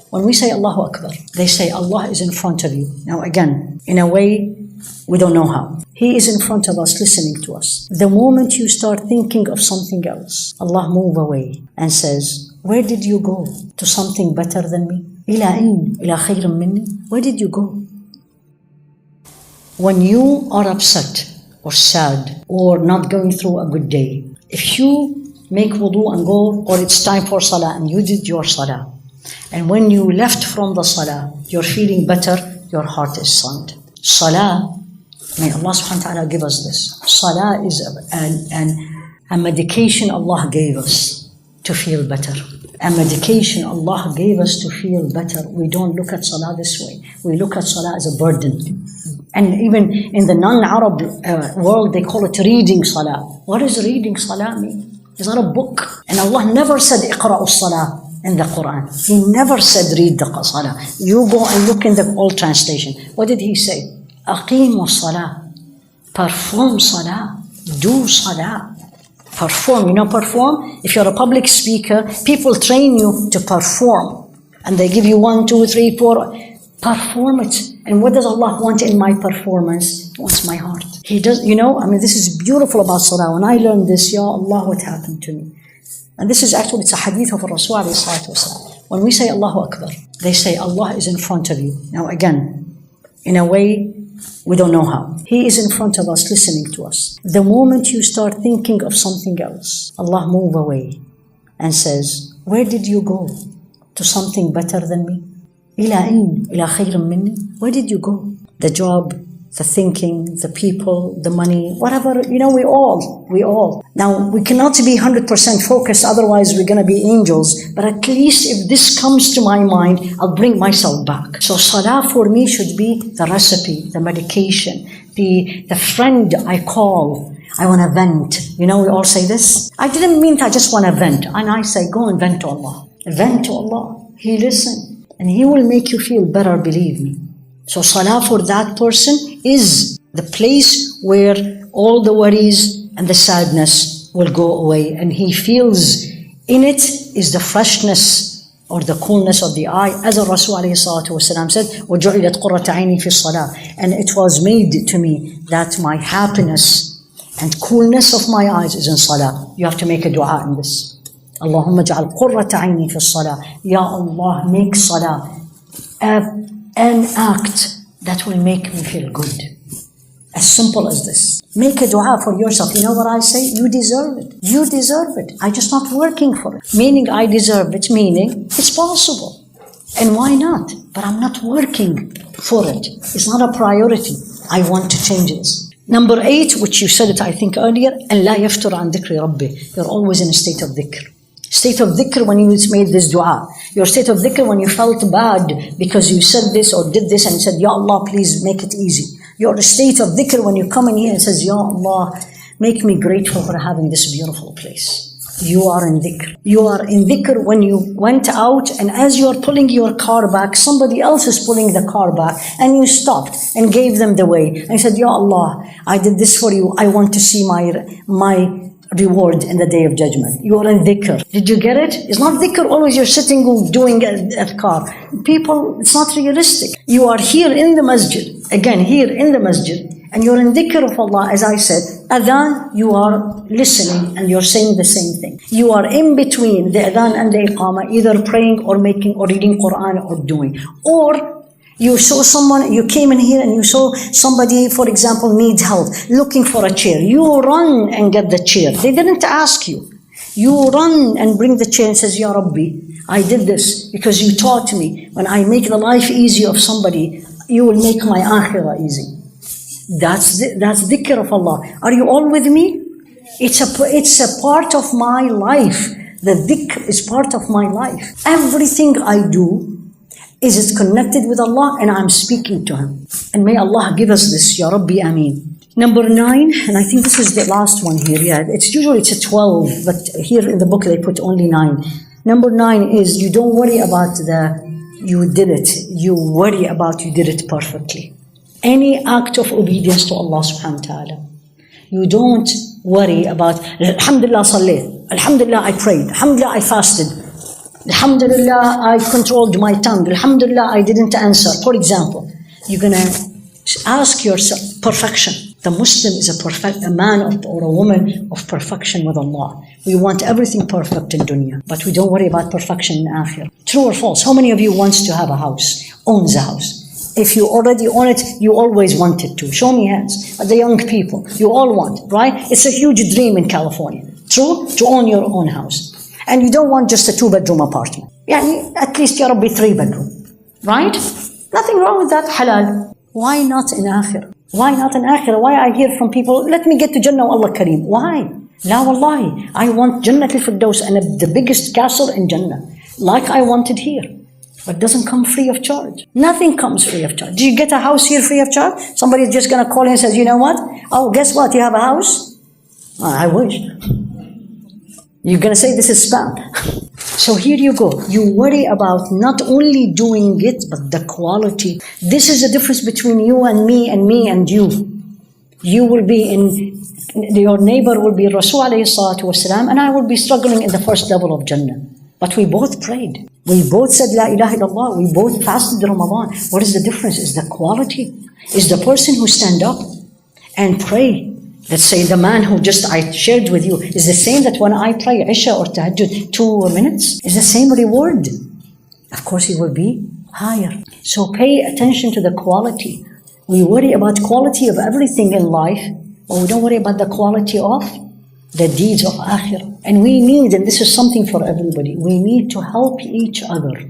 When we say Allahu Akbar, they say Allah is in front of you. Now again, in a way, we don't know how. He is in front of us, listening to us. The moment you start thinking of something else, Allah move away and says, where did you go? To something better than me? إلى أين؟ إلى خير مني? Where did you go? When you are upset or sad or not going through a good day, if you make wudu and go, or it's time for salah and you did your salah, and when you left from the salah, you're feeling better, your heart is sound. Salah, may Allah subhanahu wa ta'ala give us this. Salah is a medication Allah gave us to feel better. A medication Allah gave us to feel better. We don't look at salah this way. We look at salah as a burden. And even in the non-Arab world, they call it reading salah. What does reading salah mean? It's not a book. And Allah never said, iqra'u salah in the Quran. He never said, read the salah. You go and look in the old translation. What did He say? Aqimu salah. Perform salah. Do salah. Perform. You know perform? If you're a public speaker, people train you to perform. And they give you 1, 2, 3, 4. Perform it. And what does Allah want in my performance? He wants my heart. He does, this is beautiful about salah. When I learned this, Ya Allah, what happened to me? And this is actually, it's a hadith of Rasul alayhi salatu wasalam. When we say Allahu Akbar, they say Allah is in front of you. Now again, in a way, we don't know how. He is in front of us, listening to us. The moment you start thinking of something else, Allah move away and says, where did you go? To something better than me? إلى أين؟ إلى خير مني? Where did you go? The job, the thinking, the people, the money, whatever, we all. Now, we cannot be 100% focused, otherwise we're going to be angels. But at least if this comes to my mind, I'll bring myself back. So salah for me should be the recipe, the medication, the friend I call. I want to vent. We all say this. I didn't mean I just want to vent. And I say, go and vent to Allah. Vent to Allah. He listens. And He will make you feel better, believe me. So salah for that person is the place where all the worries and the sadness will go away. And he feels in it is the freshness or the coolness of the eye. As the Rasul alayhi salatu wasalam said, وَجُعِلَتْ قُرَّةَ عَيْنِي فِي الصَّلَاةِ. And it was made to me that my happiness and coolness of my eyes is in salah. You have to make a dua in this. Allahumma ja'al qurrata ayni fi salah. Ya Allah, make salah an act that will make me feel good. As simple as this. Make a dua for yourself. You know what I say? You deserve it. You deserve it. I'm just not working for it. Meaning I deserve it. Meaning it's possible. And why not? But I'm not working for it. It's not a priority. I want to change this. Number 8, which you said it I think earlier, and la yaftur an dhikri rabbi. You're always in a state of dhikr. State of dhikr when you made this dua. Your state of dhikr when you felt bad because you said this or did this and said, Ya Allah, please make it easy. Your state of dhikr when you come in here and says, Ya Allah, make me grateful for having this beautiful place. You are in dhikr. You are in dhikr when you went out and as you are pulling your car back, somebody else is pulling the car back and you stopped and gave them the way. And you said, Ya Allah, I did this for you. I want to see my reward in the day of judgment. You are in dhikr. Did you get it? It's not dhikr always you're sitting doing a car. People, it's not realistic. You are here in the masjid. Again, here in the masjid. And you're in dhikr of Allah, as I said. Adhan, you are listening and you're saying the same thing. You are in between the adhan and the iqamah, either praying or making or reading Quran or doing. Or you saw someone, you came in here and you saw somebody, for example, needs help, looking for a chair. You run and get the chair. They didn't ask you. You run and bring the chair and says, Ya Rabbi, I did this because you taught me. When I make the life easy of somebody, you will make my akhirah easy. That's dhikr of Allah. Are you all with me? It's a part of my life. The dhikr is part of my life. Everything I do is it connected with Allah and I'm speaking to Him. And may Allah give us this, Ya Rabbi, Ameen. Number 9, and I think this is the last one here. Yeah, it's a 12, but here in the book they put only 9. Number 9 is you don't worry about you did it. You worry about you did it perfectly. Any act of obedience to Allah subhanahu wa ta'ala. You don't worry about, Alhamdulillah sallayt, Alhamdulillah I prayed, Alhamdulillah I fasted. Alhamdulillah, I controlled my tongue. Alhamdulillah, I didn't answer. For example, you're going to ask yourself, perfection. The Muslim is a man or a woman of perfection with Allah. We want everything perfect in dunya, but we don't worry about perfection in akhirah. True or false? How many of you wants to have a house, owns a house? If you already own it, you always wanted to. Show me hands. The young people, you all want, right? It's a huge dream in California. True? To own your own house. And you don't want just a 2-bedroom apartment. Yani, at least ya Rabbi 3-bedroom. Right? Nothing wrong with that, halal. Why not in akhirah? Why not in akhirah? Why I hear from people, let me get to Jannah, Allah Kareem. Why? La wallahi. I want Jannah al-Firdaus and the biggest castle in Jannah. Like I wanted here. But it doesn't come free of charge. Nothing comes free of charge. Do you get a house here free of charge? Somebody's just going to call in and says, you know what? Oh, guess what? You have a house? Oh, I wish. You're going to say this is spam. So here you go. You worry about not only doing it, but the quality. This is the difference between you and me and you. You will be your neighbor will be Rasul alayhi salatu wasalam, and I will be struggling in the first level of Jannah. But we both prayed. We both said La ilaha illallah. We both fasted Ramadan. What is the difference? Is the quality. Is the person who stand up and pray. Let's say the man who I shared with you is the same that when I pray Isha or Tahajjud 2 minutes, is the same reward. Of course, it will be higher. So pay attention to the quality. We worry about quality of everything in life, but we don't worry about the quality of the deeds of akhirah. And we need, and this is something for everybody, we need to help each other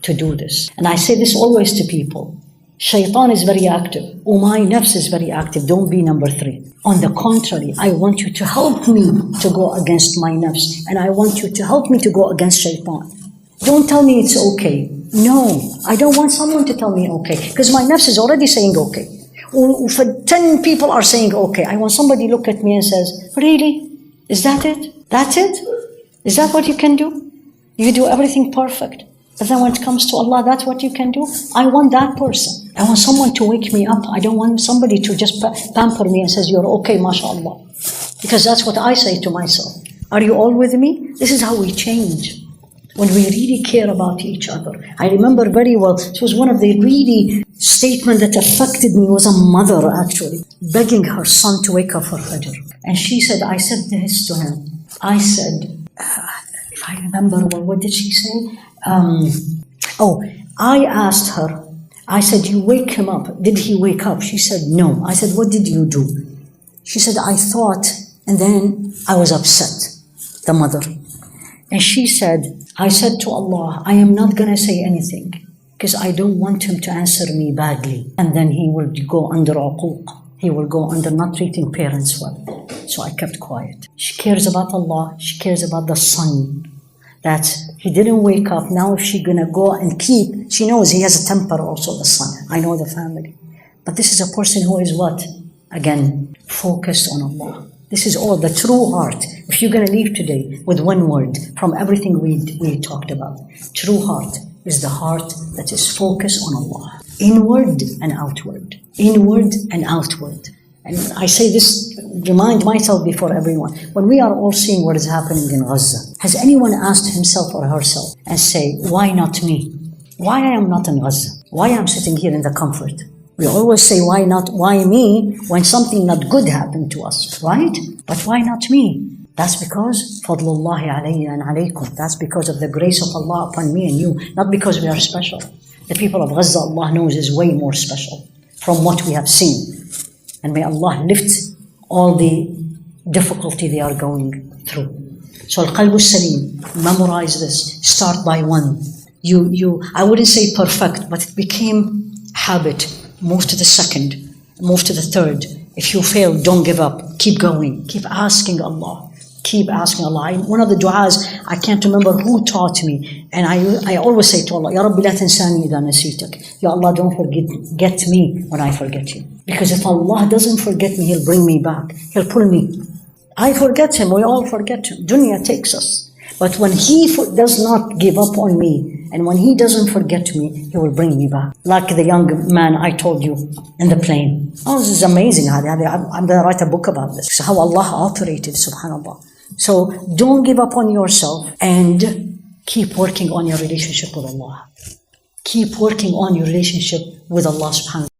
to do this. And I say this always to people. Shaitan is very active. My nafs is very active. Don't be number 3. On the contrary, I want you to help me to go against my nafs. And I want you to help me to go against shaitan. Don't tell me it's okay. No, I don't want someone to tell me okay. Because my nafs is already saying okay. For 10 people are saying okay. I want somebody to look at me and says, really? Is that it? That's it? Is that what you can do? You do everything perfect. But then when it comes to Allah, that's what you can do? I want that person. I want someone to wake me up. I don't want somebody to just pamper me and says, you're okay, mashallah. Because that's what I say to myself. Are you all with me? This is how we change. When we really care about each other. I remember very well, it was one of the really statements that affected me. Was a mother actually, begging her son to wake up for Fajr. And she said, I said this to him. I said, if I remember well, what did she say? I asked her, I said, you wake him up. Did he wake up? She said, no. I said, what did you do? She said, I thought, and then I was upset, the mother. And she said, I said to Allah, I am not going to say anything because I don't want him to answer me badly. And then he will go under uquq. He will go under not treating parents well. So I kept quiet. She cares about Allah. She cares about the son. That he didn't wake up. Now if she's going to go and keep, she knows he has a temper also, the son. I know the family. But this is a person who is what? Again, focused on Allah. This is all the true heart. If you're going to leave today with one word from everything we talked about, true heart is the heart that is focused on Allah. Inward and outward. Inward and outward. And I say this, remind myself before everyone. When we are all seeing what is happening in Gaza, has anyone asked himself or herself and say, why not me? Why I am not in Gaza? Why I'm sitting here in the comfort? We always say, why not, why me, when something not good happened to us, right? But why not me? That's because fadlullahi alayya and alaykum. That's because of the grace of Allah upon me and you, not because we are special. The people of Gaza, Allah knows, is way more special from what we have seen. And may Allah lift all the difficulty they are going through. So al-qalbu salim, memorize this. Start by one. I wouldn't say perfect, but it became habit. Move to the second, move to the third. If you fail, don't give up. Keep going. Keep asking Allah. Keep asking Allah. One of the du'as, I can't remember who taught me. And I always say to Allah, Ya Rabbi la tansani idha nasitak. Ya Allah, don't forget me when I forget you. Because if Allah doesn't forget me, He'll bring me back. He'll pull me. I forget Him. We all forget Him. Dunya takes us. But when He does not give up on me, and when He doesn't forget me, He will bring me back. Like the young man I told you in the plane. Oh, this is amazing. I'm going to write a book about this. So how Allah operated, subhanAllah. So don't give up on yourself and keep working on your relationship with Allah. Keep working on your relationship with Allah subhanahu